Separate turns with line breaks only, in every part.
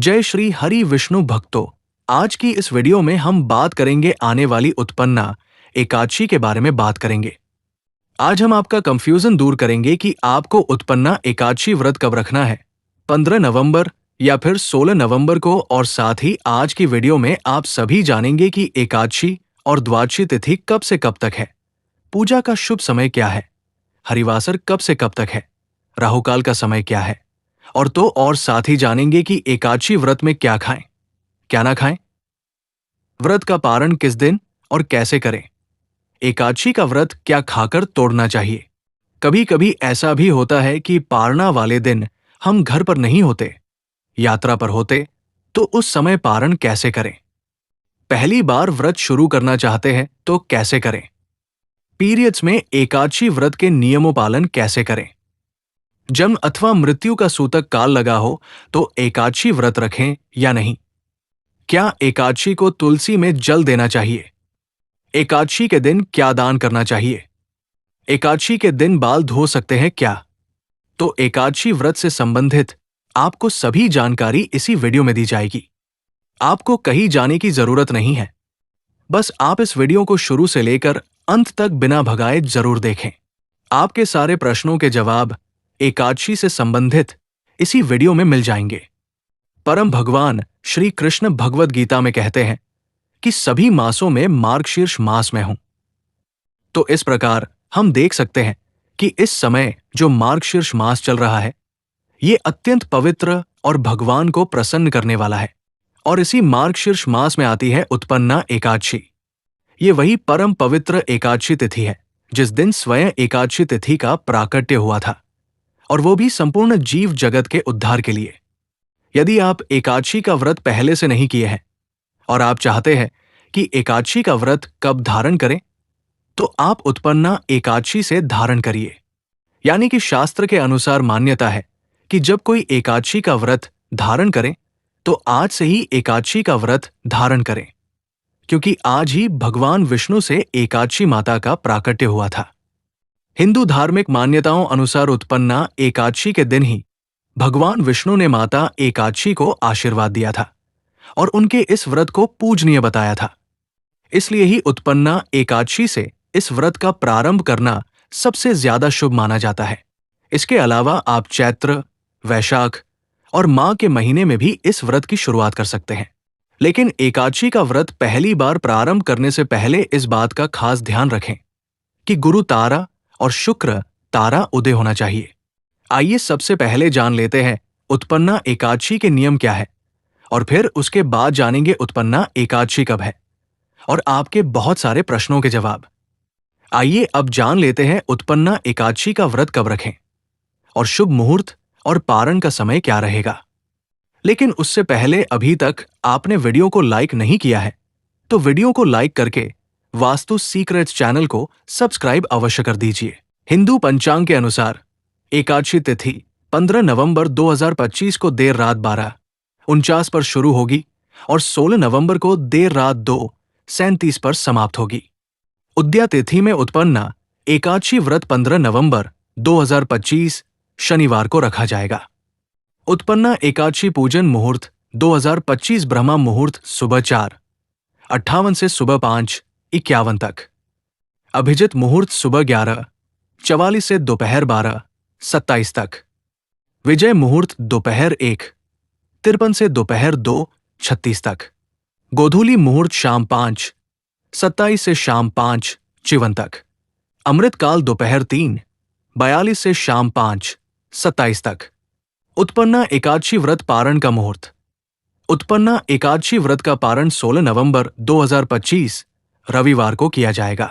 जय श्री हरि विष्णु भक्तों। आज की इस वीडियो में हम बात करेंगे आने वाली उत्पन्ना एकादशी के बारे में बात करेंगे। आज हम आपका कंफ्यूजन दूर करेंगे कि आपको उत्पन्ना एकादशी व्रत कब रखना है, 15 नवंबर या फिर 16 नवंबर को। और साथ ही आज की वीडियो में आप सभी जानेंगे कि एकादशी और द्वादशी तिथि कब से कब तक है, पूजा का शुभ समय क्या है, हरिवासर कब से कब तक है, राहुकाल का समय क्या है, और साथ ही जानेंगे कि एकादशी व्रत में क्या खाएं, क्या ना खाएं, व्रत का पारण किस दिन और कैसे करें, एकादशी का व्रत क्या खाकर तोड़ना चाहिए। कभी कभी ऐसा भी होता है कि पारणा वाले दिन हम घर पर नहीं होते, यात्रा पर होते, तो उस समय पारण कैसे करें। पहली बार व्रत शुरू करना चाहते हैं तो कैसे करें। पीरियड्स में एकादशी व्रत के नियमों पालन कैसे करें। जन्म अथवा मृत्यु का सूतक काल लगा हो तो एकादशी व्रत रखें या नहीं। क्या एकादशी को तुलसी में जल देना चाहिए। एकादशी के दिन क्या दान करना चाहिए। एकादशी के दिन बाल धो सकते हैं क्या। तो एकादशी व्रत से संबंधित आपको सभी जानकारी इसी वीडियो में दी जाएगी। आपको कहीं जाने की जरूरत नहीं है, बस आप इस वीडियो को शुरू से लेकर अंत तक बिना भगाए जरूर देखें। आपके सारे प्रश्नों के जवाब एकादशी से संबंधित इसी वीडियो में मिल जाएंगे। परम भगवान श्री कृष्ण भगवद गीता में कहते हैं कि सभी मासों में मार्गशीर्ष मास में हूं। तो इस प्रकार हम देख सकते हैं कि इस समय जो मार्गशीर्ष मास चल रहा है, ये अत्यंत पवित्र और भगवान को प्रसन्न करने वाला है। और इसी मार्गशीर्ष मास में आती है उत्पन्ना एकादशी। ये वही परम पवित्र एकादशी तिथि है जिस दिन स्वयं एकादशी तिथि का प्राकट्य हुआ था, और वो भी संपूर्ण जीव जगत के उद्धार के लिए। यदि आप एकादशी का व्रत पहले से नहीं किए हैं और आप चाहते हैं कि एकादशी का व्रत कब धारण करें, तो आप उत्पन्ना एकादशी से धारण करिए। यानी कि शास्त्र के अनुसार मान्यता है कि जब कोई एकादशी का व्रत धारण करे तो आज से ही एकादशी का व्रत धारण करें, क्योंकि आज ही भगवान विष्णु से एकादशी माता का प्राकट्य हुआ था। हिंदू धार्मिक मान्यताओं अनुसार उत्पन्ना एकादशी के दिन ही भगवान विष्णु ने माता एकादशी को आशीर्वाद दिया था और उनके इस व्रत को पूजनीय बताया था। इसलिए ही उत्पन्ना एकादशी से इस व्रत का प्रारंभ करना सबसे ज्यादा शुभ माना जाता है। इसके अलावा आप चैत्र, वैशाख और माह के महीने में भी इस व्रत की शुरुआत कर सकते हैं। लेकिन एकादशी का व्रत पहली बार प्रारंभ करने से पहले इस बात का खास ध्यान रखें कि गुरु तारा और शुक्र तारा उदय होना चाहिए। आइए सबसे पहले जान लेते हैं उत्पन्ना एकादशी के नियम क्या है, और फिर उसके बाद जानेंगे उत्पन्ना एकादशी कब है और आपके बहुत सारे प्रश्नों के जवाब। आइए अब जान लेते हैं उत्पन्ना एकादशी का व्रत कब रखें और शुभ मुहूर्त और पारण का समय क्या रहेगा। लेकिन उससे पहले अभी तक आपने वीडियो को लाइक नहीं किया है तो वीडियो को लाइक करके वास्तु सीक्रेट्स चैनल को सब्सक्राइब अवश्य कर दीजिए। हिंदू पंचांग के अनुसार एकादशी तिथि 15 नवंबर 2025 को देर रात 12:49 पर शुरू होगी और 16 नवंबर को देर रात 2:37 पर समाप्त होगी। उद्या तिथि में उत्पन्ना एकादशी व्रत 15 नवंबर 2025 शनिवार को रखा जाएगा। उत्पन्ना एकादशी पूजन मुहूर्त 2025 ब्रह्मा मुहूर्त सुबह 4:58 से सुबह 5:51 तक। अभिजित मुहूर्त सुबह 11:44 से दोपहर 12:27 तक। विजय मुहूर्त दोपहर 1:53 से दोपहर 2:36 तक। गोधूली मुहूर्त शाम 5:27 से शाम 5:54 तक। अमृतकाल दोपहर 3:42 से शाम 5:27 तक। उत्पन्ना एकादशी व्रत पारण का मुहूर्त। उत्पन्ना एकादशी व्रत का पारण 16 नवंबर 2025 रविवार को किया जाएगा।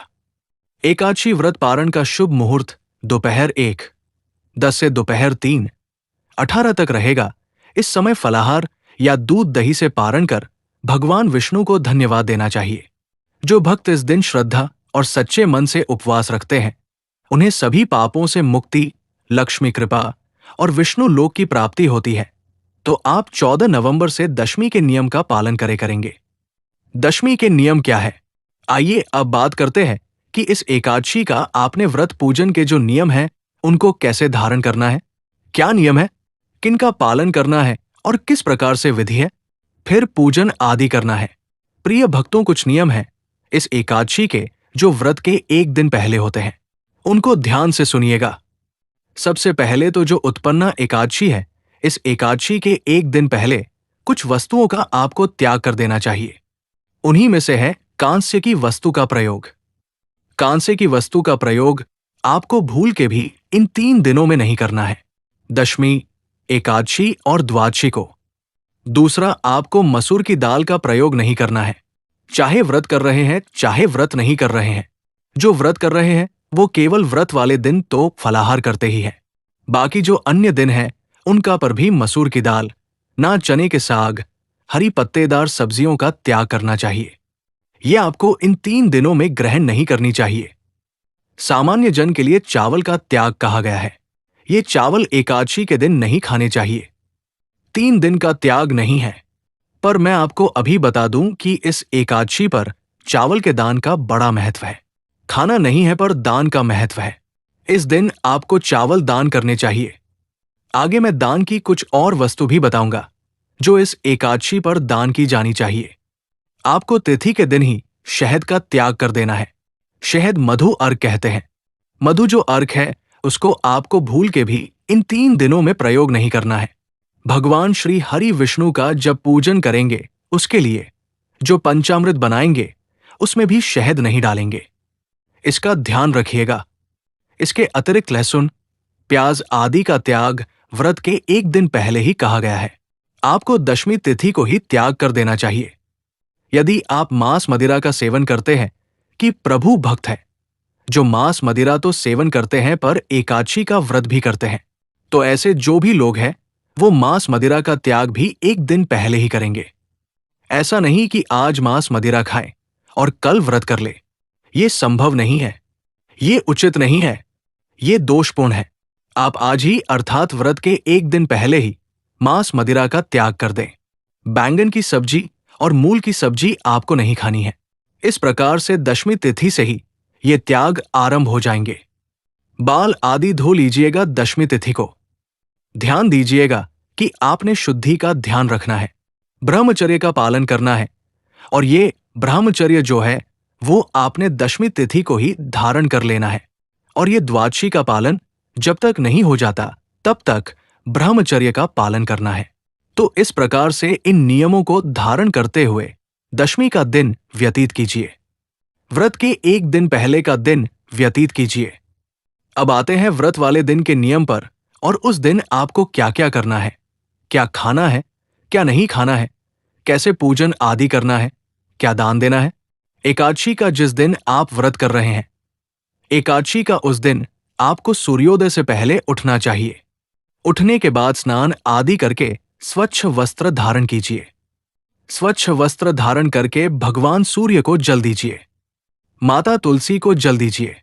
एकादशी व्रत पारण का शुभ मुहूर्त दोपहर 1:10 से दोपहर 3:18 तक रहेगा। इस समय फलाहार या दूध दही से पारण कर भगवान विष्णु को धन्यवाद देना चाहिए। जो भक्त इस दिन श्रद्धा और सच्चे मन से उपवास रखते हैं उन्हें सभी पापों से मुक्ति, लक्ष्मी कृपा और विष्णु लोक की प्राप्ति होती है। तो आप 14 नवंबर से दशमी के नियम का पालन करेंगे। दशमी के नियम क्या है, आइए अब बात करते हैं कि इस एकादशी का आपने व्रत पूजन के जो नियम हैं उनको कैसे धारण करना है, क्या नियम है, किनका पालन करना है और किस प्रकार से विधि है, फिर पूजन आदि करना है। प्रिय भक्तों, कुछ नियम हैं इस एकादशी के जो व्रत के एक दिन पहले होते हैं, उनको ध्यान से सुनिएगा। सबसे पहले तो जो उत्पन्ना एकादशी है, इस एकादशी के एक दिन पहले कुछ वस्तुओं का आपको त्याग कर देना चाहिए। उन्हीं में से है कांस्य की वस्तु का प्रयोग। कांस्य की वस्तु का प्रयोग आपको भूल के भी इन 3 दिनों में नहीं करना है, दशमी, एकादशी और द्वादशी को। दूसरा, आपको मसूर की दाल का प्रयोग नहीं करना है, चाहे व्रत कर रहे हैं चाहे व्रत नहीं कर रहे हैं। जो व्रत कर रहे हैं वो केवल व्रत वाले दिन तो फलाहार करते ही हैं। बाकी जो अन्य दिन हैं उनका पर भी मसूर की दाल, ना चने के साग, हरी पत्तेदार सब्जियों का त्याग करना चाहिए। यह आपको इन 3 दिनों में ग्रहण नहीं करनी चाहिए। सामान्य जन के लिए चावल का त्याग कहा गया है। ये चावल एकादशी के दिन नहीं खाने चाहिए। 3 दिन का त्याग नहीं है, पर मैं आपको अभी बता दूं कि इस एकादशी पर चावल के दान का बड़ा महत्व है। खाना नहीं है पर दान का महत्व है। इस दिन आपको चावल दान करने चाहिए। आगे मैं दान की कुछ और वस्तु भी बताऊंगा जो इस एकादशी पर दान की जानी चाहिए। आपको तिथि के दिन ही शहद का त्याग कर देना है। शहद मधु अर्घ कहते हैं। मधु जो अर्घ है उसको आपको भूल के भी इन 3 दिनों में प्रयोग नहीं करना है। भगवान श्री हरि विष्णु का जब पूजन करेंगे उसके लिए जो पंचामृत बनाएंगे उसमें भी शहद नहीं डालेंगे, इसका ध्यान रखिएगा। इसके अतिरिक्त लहसुन, प्याज आदि का त्याग व्रत के एक दिन पहले ही कहा गया है। आपको दशमी तिथि को ही त्याग कर देना चाहिए। यदि आप मांस मदिरा का सेवन करते हैं कि प्रभु भक्त है, जो मांस मदिरा तो सेवन करते हैं पर एकादशी का व्रत भी करते हैं, तो ऐसे जो भी लोग हैं वो मांस मदिरा का त्याग भी एक दिन पहले ही करेंगे। ऐसा नहीं कि आज मांस मदिरा खाएं और कल व्रत कर ले। ये संभव नहीं है, ये उचित नहीं है, ये दोषपूर्ण है। आप आज ही अर्थात व्रत के एक दिन पहले ही मांस मदिरा का त्याग कर दें। बैंगन की सब्जी और मूल की सब्जी आपको नहीं खानी है। इस प्रकार से दशमी तिथि से ही ये त्याग आरंभ हो जाएंगे। बाल आदि धो लीजिएगा दशमी तिथि को। ध्यान दीजिएगा कि आपने शुद्धि का ध्यान रखना है, ब्रह्मचर्य का पालन करना है, और ये ब्रह्मचर्य जो है वो आपने दशमी तिथि को ही धारण कर लेना है। और ये द्वादशी का पालन जब तक नहीं हो जाता तब तक ब्रह्मचर्य का पालन करना है। तो इस प्रकार से इन नियमों को धारण करते हुए दशमी का दिन व्यतीत कीजिए। व्रत के एक दिन पहले का दिन व्यतीत कीजिए। अब आते हैं व्रत वाले दिन के नियम पर, और उस दिन आपको क्या क्या करना है, क्या खाना है, क्या नहीं खाना है, कैसे पूजन आदि करना है, क्या दान देना है। एकादशी का जिस दिन आप व्रत कर रहे हैं, एकादशी का उस दिन आपको सूर्योदय से पहले उठना चाहिए। उठने के बाद स्नान आदि करके स्वच्छ वस्त्र धारण कीजिए। स्वच्छ वस्त्र धारण करके भगवान सूर्य को जल दीजिए, माता तुलसी को जल दीजिए।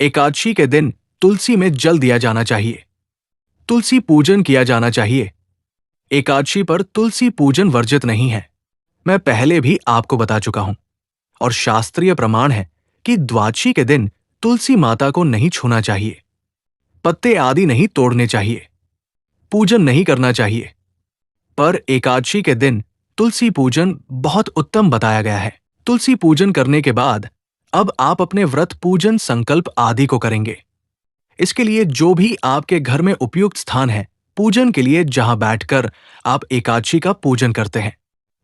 एकादशी के दिन तुलसी में जल दिया जाना चाहिए, तुलसी पूजन किया जाना चाहिए। एकादशी पर तुलसी पूजन वर्जित नहीं है, मैं पहले भी आपको बता चुका हूं। और शास्त्रीय प्रमाण है कि द्वादशी के दिन तुलसी माता को नहीं छूना चाहिए, पत्ते आदि नहीं तोड़ने चाहिए, पूजन नहीं करना चाहिए। पर एकादशी के दिन तुलसी पूजन बहुत उत्तम बताया गया है। तुलसी पूजन करने के बाद अब आप अपने व्रत पूजन संकल्प आदि को करेंगे। इसके लिए जो भी आपके घर में उपयुक्त स्थान है पूजन के लिए, जहां बैठकर आप एकादशी का पूजन करते हैं।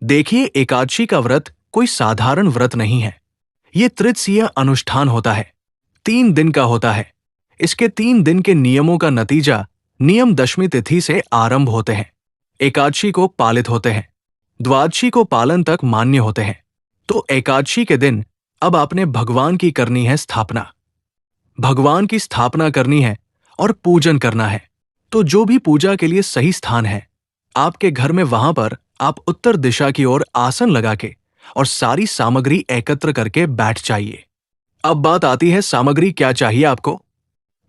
देखिए, एकादशी का व्रत कोई साधारण व्रत नहीं है। ये त्रिदिवसीय अनुष्ठान होता है, 3 दिन का होता है। इसके 3 दिन के नियमों का नतीजा नियम दशमी तिथि से आरंभ होते हैं, एकादशी को पालित होते हैं, द्वादशी को पालन तक मान्य होते हैं। तो एकादशी के दिन अब आपने भगवान की करनी है स्थापना, भगवान की स्थापना करनी है और पूजन करना है। तो जो भी पूजा के लिए सही स्थान है आपके घर में, वहां पर आप उत्तर दिशा की ओर आसन लगा के और सारी सामग्री एकत्र करके बैठ जाइए। अब बात आती है सामग्री क्या चाहिए आपको।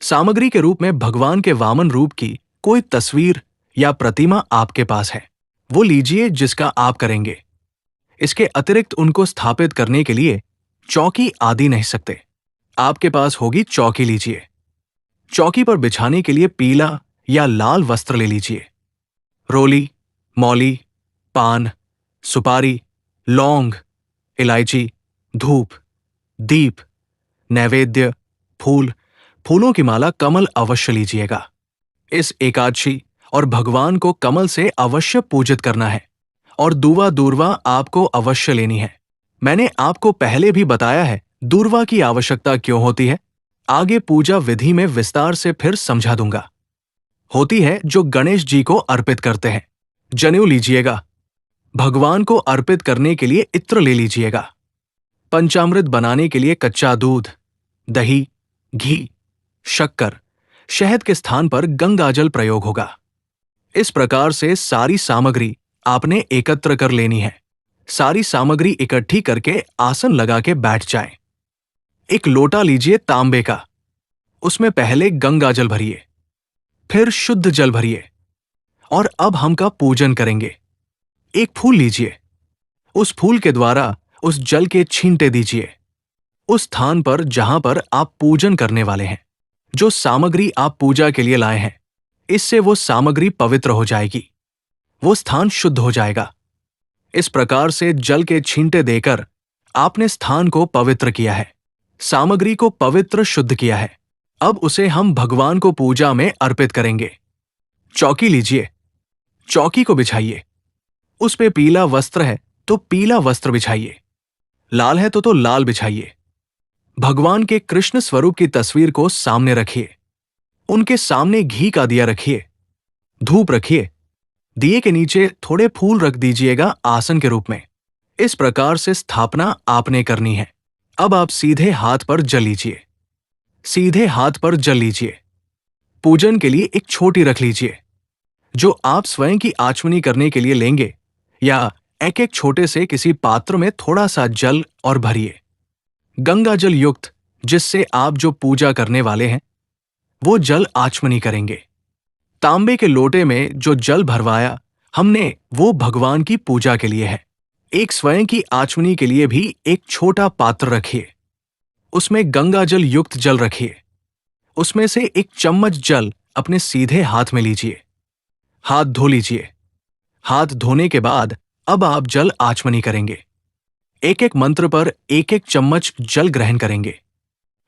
सामग्री के रूप में भगवान के वामन रूप की कोई तस्वीर या प्रतिमा आपके पास है, वो लीजिए जिसका आप करेंगे। इसके अतिरिक्त उनको स्थापित करने के लिए चौकी आदि नहीं सकते, आपके पास होगी चौकी लीजिए। चौकी पर बिछाने के लिए पीला या लाल वस्त्र ले लीजिए। रोली, मौली, पान, सुपारी, लौंग, इलायची, धूप, दीप, नैवेद्य, फूल, फूलों की माला, कमल अवश्य लीजिएगा। इस एकादशी और भगवान को कमल से अवश्य पूजित करना है और दूर्वा दूर्वा आपको अवश्य लेनी है। मैंने आपको पहले भी बताया है दूर्वा की आवश्यकता क्यों होती है। आगे पूजा विधि में विस्तार से फिर समझा दूंगा। होती है जो गणेश जी को अर्पित करते हैं। जनेऊ लीजिएगा। भगवान को अर्पित करने के लिए इत्र ले लीजिएगा। पंचामृत बनाने के लिए कच्चा दूध, दही, घी, शक्कर, शहद के स्थान पर गंगाजल प्रयोग होगा। इस प्रकार से सारी सामग्री आपने एकत्र कर लेनी है। सारी सामग्री इकट्ठी करके आसन लगा के बैठ जाएं। एक लोटा लीजिए तांबे का, उसमें पहले गंगाजल भरिए, फिर शुद्ध जल भरिए और अब हम का पूजन करेंगे। एक फूल लीजिए, उस फूल के द्वारा उस जल के छींटे दीजिए उस स्थान पर जहां पर आप पूजन करने वाले हैं। जो सामग्री आप पूजा के लिए लाए हैं, इससे वो सामग्री पवित्र हो जाएगी, वो स्थान शुद्ध हो जाएगा। इस प्रकार से जल के छींटे देकर आपने स्थान को पवित्र किया है, सामग्री को पवित्र शुद्ध किया है। अब उसे हम भगवान को पूजा में अर्पित करेंगे। चौकी लीजिए, चौकी को बिछाइए। उस पे पीला वस्त्र है तो पीला वस्त्र बिछाइए, लाल है तो लाल बिछाइए। भगवान के कृष्ण स्वरूप की तस्वीर को सामने रखिए। उनके सामने घी का दिया रखिए, धूप रखिए। दिए के नीचे थोड़े फूल रख दीजिएगा आसन के रूप में। इस प्रकार से स्थापना आपने करनी है। अब आप सीधे हाथ पर जल लीजिए, सीधे हाथ पर जल लीजिए। पूजन के लिए एक छोटी रख लीजिए जो आप स्वयं की आचमनी करने के लिए लेंगे, या एक एक छोटे से किसी पात्र में थोड़ा सा जल और भरिए। गंगा जल युक्त, जिससे आप जो पूजा करने वाले हैं वो जल आचमनी करेंगे। तांबे के लोटे में जो जल भरवाया हमने, वो भगवान की पूजा के लिए है। एक स्वयं की आचमनी के लिए भी एक छोटा पात्र रखिए, उसमें गंगा जल युक्त जल रखिए। उसमें से एक चम्मच जल अपने सीधे हाथ में लीजिए, हाथ धो लीजिए। हाथ धोने के बाद अब आप जल आचमनी करेंगे। एक एक मंत्र पर एक एक चम्मच जल ग्रहण करेंगे।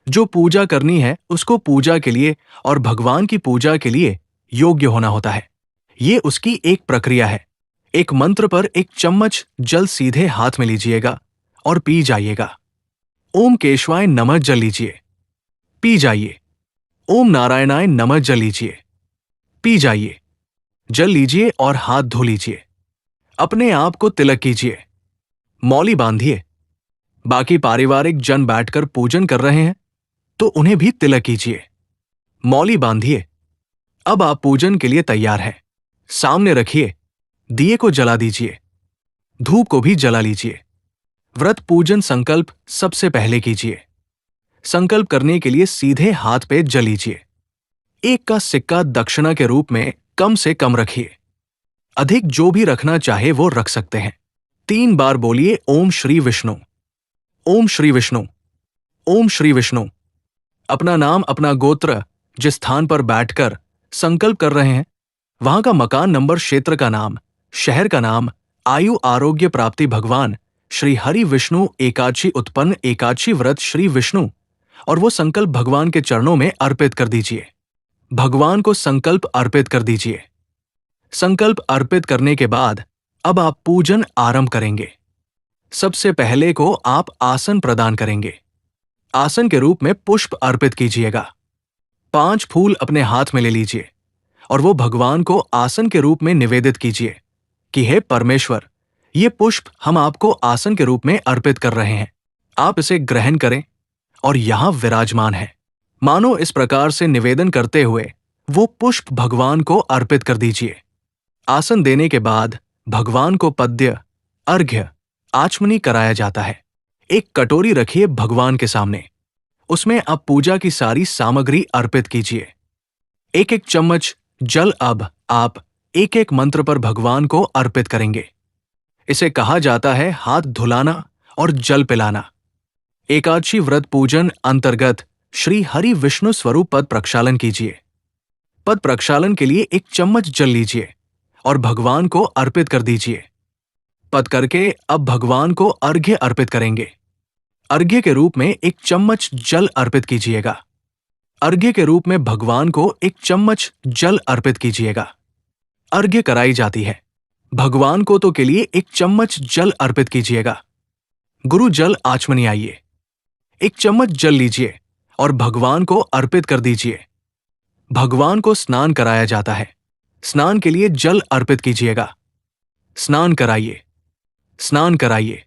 जो पूजा करनी है उसको पूजा के लिए और भगवान की पूजा के लिए योग्य होना होता है। ये उसकी एक प्रक्रिया है। एक मंत्र पर एक चम्मच जल सीधे हाथ में लीजिएगा और पी जाइएगा। ओम केशवाय नमः जल लीजिए, पी जाइए। ओम नारायणाय नमः जल लीजिए, पी जाइए। जल लीजिए और हाथ धो लीजिए। अपने आप को तिलक कीजिए, मौली बांधिए। बाकी पारिवारिक जन बैठकर पूजन कर रहे हैं तो उन्हें भी तिलक कीजिए, मौली बांधिए। अब आप पूजन के लिए तैयार हैं। सामने रखिए, दिए को जला दीजिए, धूप को भी जला लीजिए। व्रत पूजन संकल्प सबसे पहले कीजिए। संकल्प करने के लिए सीधे हाथ पे जल लीजिए। एक का सिक्का दक्षिणा के रूप में कम से कम रखिए। अधिक जो भी रखना चाहे वो रख सकते हैं। 3 बार बोलिए ओम श्री विष्णु, ओम श्री विष्णु, ओम श्री विष्णु। अपना नाम, अपना गोत्र, जिस स्थान पर बैठकर संकल्प कर रहे हैं वहां का मकान नंबर, क्षेत्र का नाम, शहर का नाम, आयु आरोग्य प्राप्ति भगवान श्री हरि विष्णु एकादशी उत्पन्न एकादशी व्रत श्री विष्णु, और वो संकल्प भगवान के चरणों में अर्पित कर दीजिए। भगवान को संकल्प अर्पित कर दीजिए। संकल्प अर्पित करने के बाद अब आप पूजन आरंभ करेंगे। सबसे पहले को आप आसन प्रदान करेंगे। आसन के रूप में पुष्प अर्पित कीजिएगा। 5 फूल अपने हाथ में ले लीजिए और वो भगवान को आसन के रूप में निवेदित कीजिए कि हे परमेश्वर, ये पुष्प हम आपको आसन के रूप में अर्पित कर रहे हैं। आप इसे ग्रहण करें और यहां विराजमान है। मानो इस प्रकार से निवेदन करते हुए वो पुष्प भगवान को अर्पित कर दीजिए। आसन देने के बाद भगवान को पद्य, अर्घ्य, आचमनी कराया जाता है। एक कटोरी रखिए भगवान के सामने, उसमें आप पूजा की सारी सामग्री अर्पित कीजिए। एक एक चम्मच जल अब आप एक एक मंत्र पर भगवान को अर्पित करेंगे। इसे कहा जाता है हाथ धुलाना और जल पिलाना। एकादशी व्रत पूजन अंतर्गत श्री हरि विष्णु स्वरूप पद प्रक्षालन कीजिए। पद प्रक्षालन के लिए एक चम्मच जल लीजिए और भगवान को अर्पित कर दीजिए। पत करके अब भगवान को अर्घ्य अर्पित करेंगे। अर्घ्य के रूप में 1 चम्मच जल अर्पित कीजिएगा। अर्घ्य के रूप में भगवान को 1 चम्मच जल अर्पित कीजिएगा। अर्घ्य कराई जाती है। भगवान को तो के लिए 1 चम्मच जल अर्पित कीजिएगा। गुरु जल आचमनी आइए। 1 चम्मच जल लीजिए और भगवान को अर्पित कर दीजिए। भगवान को स्नान कराया जाता है। स्नान के लिए जल अर्पित कीजिएगा। स्नान कराइए, स्नान कराइए।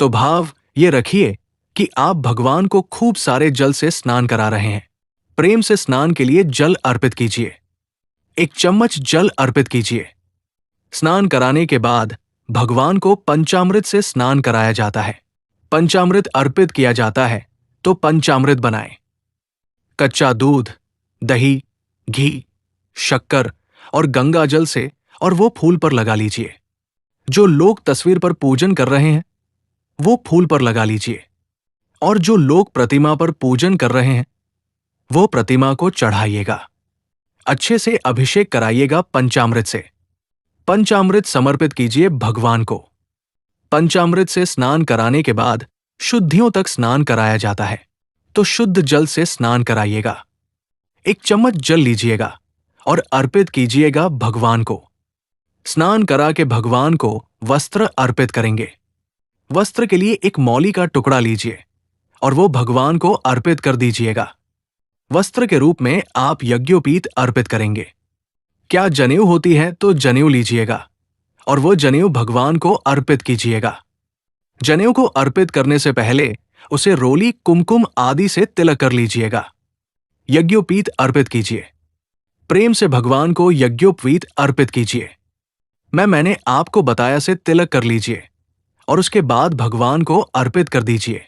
तो भाव ये रखिए कि आप भगवान को खूब सारे जल से स्नान करा रहे हैं। प्रेम से स्नान के लिए जल अर्पित कीजिए। 1 चम्मच जल अर्पित कीजिए। स्नान कराने के बाद भगवान को पंचामृत से स्नान कराया जाता है। पंचामृत अर्पित किया जाता है तो पंचामृत बनाएं। कच्चा दूध, दही, घी, शक्कर और गंगा जल से और वो फूल पर लगा लीजिए। जो लोग तस्वीर पर पूजन कर रहे हैं वो फूल पर लगा लीजिए, और जो लोग प्रतिमा पर पूजन कर रहे हैं वो प्रतिमा को चढ़ाइएगा। अच्छे से अभिषेक कराइएगा पंचामृत से। पंचामृत समर्पित कीजिए भगवान को। पंचामृत से स्नान कराने के बाद शुद्धियों तक स्नान कराया जाता है, तो शुद्ध जल से स्नान कराइएगा। 1 चम्मच जल लीजिएगा और अर्पित कीजिएगा भगवान को। स्नान करा के भगवान को वस्त्र अर्पित करेंगे। वस्त्र के लिए 1 मौली का टुकड़ा लीजिए और वो भगवान को अर्पित कर दीजिएगा। वस्त्र के रूप में आप यज्ञोपीत अर्पित करेंगे। क्या जनेऊ होती है तो जनेऊ लीजिएगा और वो जनेऊ भगवान को अर्पित कीजिएगा। जनेऊ को अर्पित करने से पहले उसे रोली, कुमकुम आदि से तिलक कर लीजिएगा। यज्ञोपीत अर्पित कीजिए। प्रेम से भगवान को यज्ञोपवीत अर्पित कीजिए। मैंने आपको बताया से तिलक कर लीजिए और उसके बाद भगवान को अर्पित कर दीजिए।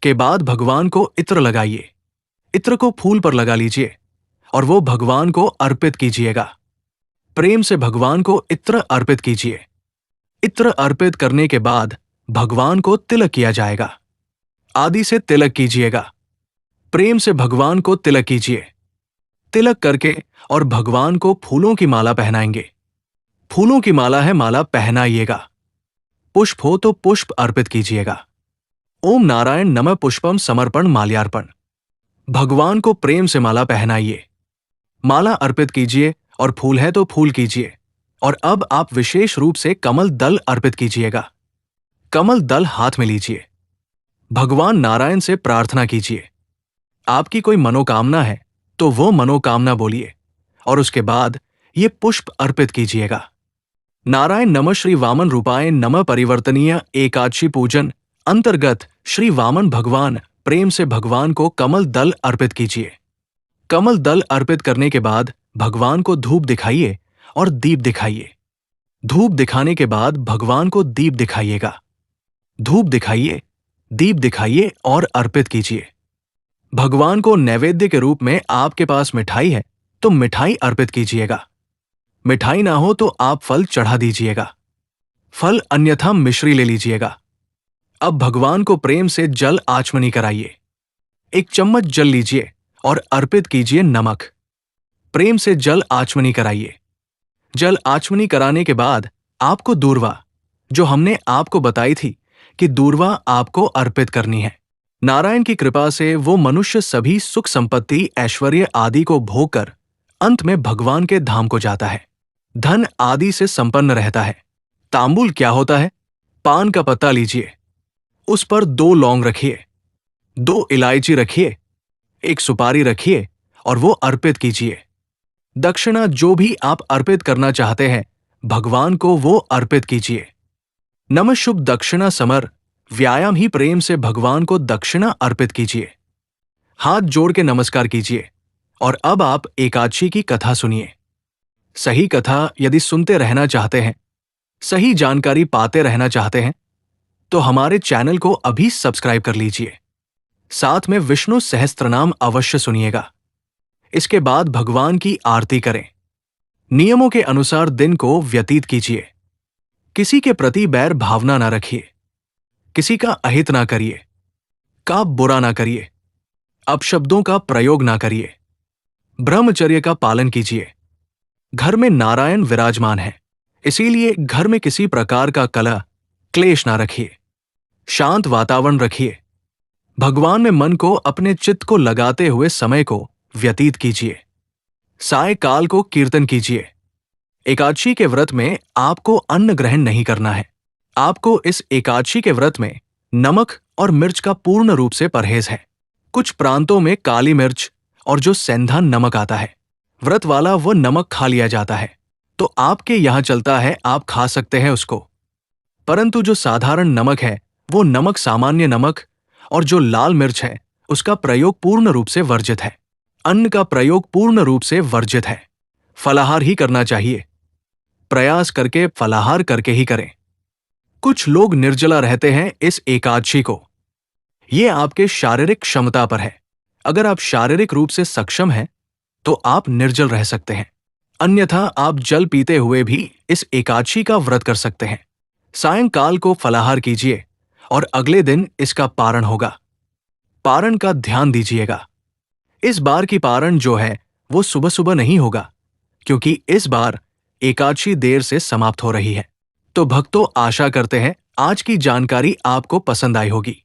के बाद भगवान को इत्र लगाइए। इत्र को फूल पर लगा लीजिए और वो भगवान को अर्पित कीजिएगा। प्रेम से भगवान को इत्र अर्पित कीजिए। इत्र अर्पित करने के बाद भगवान को तिलक किया जाएगा। आदि से तिलक कीजिएगा। प्रेम से भगवान को तिलक कीजिए। तिलक करके और भगवान को फूलों की माला पहनाएंगे। फूलों की माला है, माला पहनाइएगा। पुष्प हो तो पुष्प अर्पित कीजिएगा। ओम नारायण नमः पुष्पम समर्पण माल्यार्पण। भगवान को प्रेम से माला पहनाइए। माला अर्पित कीजिए और फूल है तो फूल कीजिए। और अब आप विशेष रूप से कमल दल अर्पित कीजिएगा। कमल दल हाथ में लीजिए। भगवान नारायण से प्रार्थना कीजिए। आपकी कोई मनोकामना है तो वो मनोकामना बोलिए और उसके बाद ये पुष्प अर्पित कीजिएगा। नारायण नमः श्री वामन रूपाय नमः परिवर्तनीय एकादशी पूजन अंतर्गत श्री वामन भगवान प्रेम से भगवान को कमल दल अर्पित कीजिए। कमल दल अर्पित करने के बाद भगवान को धूप दिखाइए और दीप दिखाइए। धूप दिखाने के बाद भगवान को दीप दिखाइएगा। धूप दिखाइए, दीप दिखाइए और अर्पित कीजिए। भगवान को नैवेद्य के रूप में आपके पास मिठाई है तो मिठाई अर्पित कीजिएगा। मिठाई ना हो तो आप फल चढ़ा दीजिएगा। फल अन्यथा मिश्री ले लीजिएगा। अब भगवान को प्रेम से जल आचमनी कराइए। 1 चम्मच जल लीजिए और अर्पित कीजिए नमक। प्रेम से जल आचमनी कराइए। जल आचमनी कराने के बाद आपको दूर्वा, जो हमने आपको बताई थी कि दूर्वा आपको अर्पित करनी है। नारायण की कृपा से वो मनुष्य सभी सुख संपत्ति, ऐश्वर्य आदि को भोग कर अंत में भगवान के धाम को जाता है। धन आदि से संपन्न रहता है। तांबुल क्या होता है? पान का पत्ता लीजिए, उस पर 2 लौंग रखिए, 2 इलायची रखिए, 1 सुपारी रखिए और वो अर्पित कीजिए। दक्षिणा जो भी आप अर्पित करना चाहते हैं भगवान को वो अर्पित कीजिए। नमः शुभ दक्षिणा समर व्यायाम ही प्रेम से भगवान को दक्षिणा अर्पित कीजिए। हाथ जोड़ के नमस्कार कीजिए और अब आप एकादशी की कथा सुनिए। सही कथा यदि सुनते रहना चाहते हैं, सही जानकारी पाते रहना चाहते हैं तो हमारे चैनल को अभी सब्सक्राइब कर लीजिए। साथ में विष्णु सहस्त्रनाम अवश्य सुनिएगा। इसके बाद भगवान की आरती करें। नियमों के अनुसार दिन को व्यतीत कीजिए। किसी के प्रति बैर भावना ना रखिए। किसी का अहित ना करिए। का बुरा ना करिए। अपशब्दों का प्रयोग ना करिए। ब्रह्मचर्य का पालन कीजिए। घर में नारायण विराजमान है, इसीलिए घर में किसी प्रकार का कलह, क्लेश ना रखिए। शांत वातावरण रखिए। भगवान में मन को, अपने चित्त को लगाते हुए समय को व्यतीत कीजिए। सायकाल को कीर्तन कीजिए। एकादशी के व्रत में आपको अन्न ग्रहण नहीं करना है। आपको इस एकादशी के व्रत में नमक और मिर्च का पूर्ण रूप से परहेज है। कुछ प्रांतों में काली मिर्च और जो सेंधा नमक आता है, व्रत वाला वो नमक खा लिया जाता है, तो आपके यहां चलता है, आप खा सकते हैं उसको। परंतु जो साधारण नमक है, वो नमक, सामान्य नमक और जो लाल मिर्च है, उसका प्रयोग पूर्ण रूप से वर्जित है। अन्न का प्रयोग पूर्ण रूप से वर्जित है। फलाहार ही करना चाहिए। प्रयास करके फलाहार करके ही करें। कुछ लोग निर्जला रहते हैं इस एकादशी को। ये आपके शारीरिक क्षमता पर है। अगर आप शारीरिक रूप से सक्षम हैं, तो आप निर्जल रह सकते हैं। अन्यथा आप जल पीते हुए भी इस एकादशी का व्रत कर सकते हैं। सायंकाल को फलाहार कीजिए और अगले दिन इसका पारण होगा। पारण का ध्यान दीजिएगा। इस बार की पारण जो है वो सुबह सुबह नहीं होगा, क्योंकि इस बार एकादशी देर से समाप्त हो रही है। तो भक्तों, आशा करते हैं आज की जानकारी आपको पसंद आई होगी।